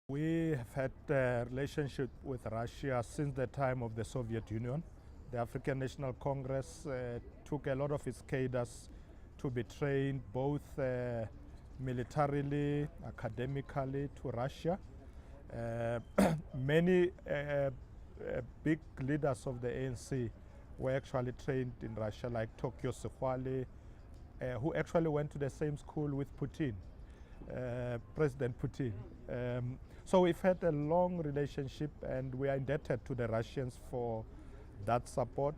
We have had a relationship with Russia since the time of the Soviet Union. The African National Congress took a lot of its cadres to be trained both militarily, academically to Russia. Many big leaders of the ANC were actually trained in Russia, like Tokyo Sehwale, who actually went to the same school with Putin. President Putin. So we've had a long relationship and we are indebted to the Russians for that support.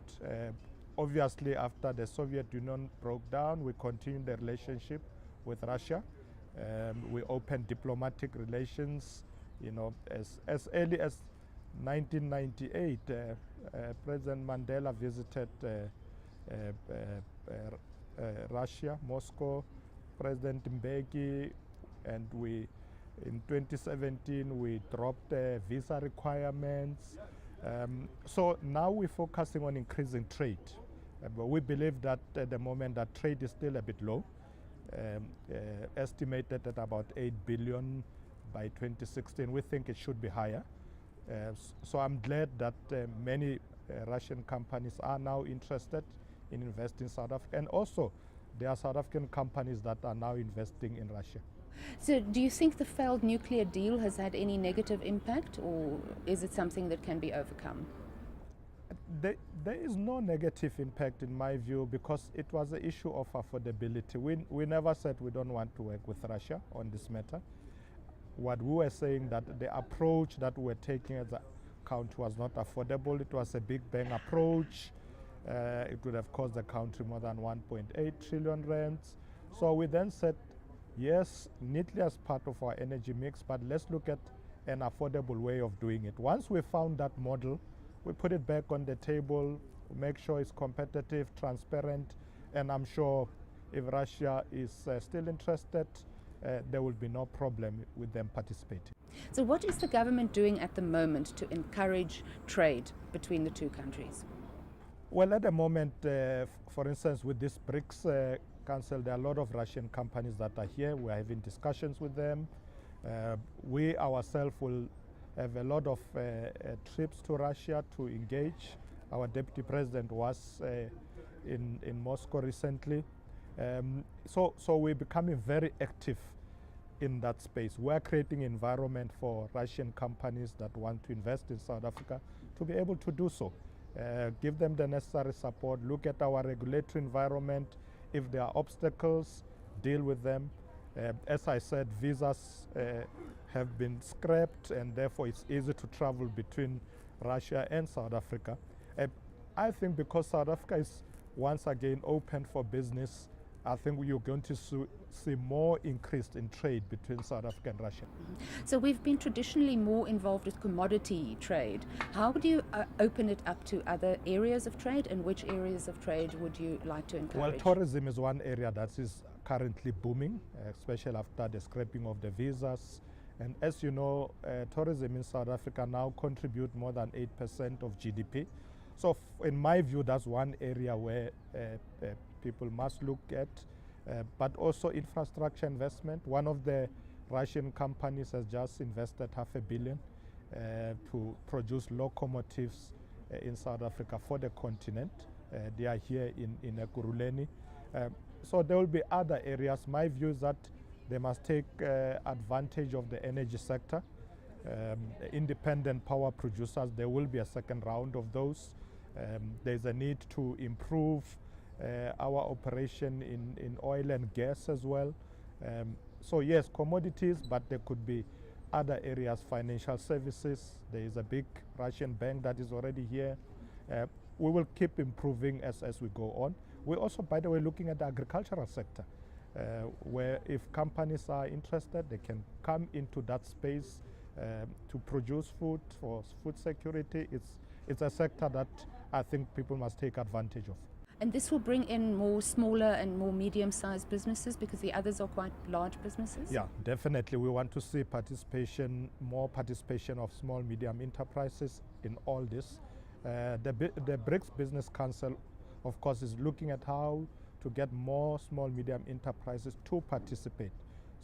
Obviously, after the Soviet Union broke down, we continued the relationship with Russia. We opened diplomatic relations, as early as 1998. President Mandela visited Russia, Moscow, President Mbeki, and in 2017 we dropped visa requirements. So now we're focusing on increasing trade. But we believe that at the moment that trade is still a bit low, estimated at about 8 billion by 2016. We think it should be higher. So I'm glad that many Russian companies are now interested in investing in South Africa, and also there are South African companies that are now investing in Russia. So do you think the failed nuclear deal has had any negative impact, or is it something that can be overcome? There is no negative impact in my view, because it was an issue of affordability. We never said we don't want to work with Russia on this matter. What we were saying that the approach that we were taking as a country was not affordable. It was a big bang approach. It would have cost the country more than 1.8 trillion rands. So we then said, yes, nuclear as part of our energy mix, but let's look at an affordable way of doing it. Once we found that model, we put it back on the table, make sure it's competitive, transparent, and I'm sure if Russia is still interested, there will be no problem with them participating. So what is the government doing at the moment to encourage trade between the two countries? Well, at the moment, for instance, with this BRICS Council, there are a lot of Russian companies that are here. We're having discussions with them. We ourselves will have a lot of trips to Russia to engage. Our deputy president was in Moscow recently. So we're becoming very active in that space. We're creating an environment for Russian companies that want to invest in South Africa to be able to do so. Give them the necessary support, look at our regulatory environment. If there are obstacles, deal with them. As I said, visas have been scrapped, and therefore it's easy to travel between Russia and South Africa. I think because South Africa is once again open for business, I think you're going to see more increase in trade between South Africa and Russia. So we've been traditionally more involved with commodity trade. How would you open it up to other areas of trade, and which areas of trade would you like to encourage? Well, tourism is one area that is currently booming, especially after the scrapping of the visas. And as you know, tourism in South Africa now contributes more than 8% of GDP. So in my view, that's one area where people must look at, but also infrastructure investment. One of the Russian companies has just invested $500 million to produce locomotives in South Africa for the continent. They are here in Ekurhuleni. So there will be other areas. My view is that they must take advantage of the energy sector. Independent power producers, there will be a second round of those. There's a need to improve our operation in oil and gas as well. So yes, commodities, but there could be other areas, financial services. There is a big Russian bank that is already here. We will keep improving as we go on. We're also, by the way, looking at the agricultural sector, where if companies are interested, they can come into that space to produce food for food security. It's a sector that I think people must take advantage of. And this will bring in more smaller and more medium-sized businesses, because the others are quite large businesses? Yeah, definitely. We want to see more participation of small, medium enterprises in all this. The BRICS Business Council, of course, is looking at how to get more small, medium enterprises to participate.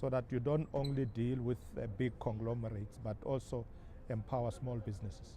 So so that you don't only deal with big conglomerates, but also empower small businesses.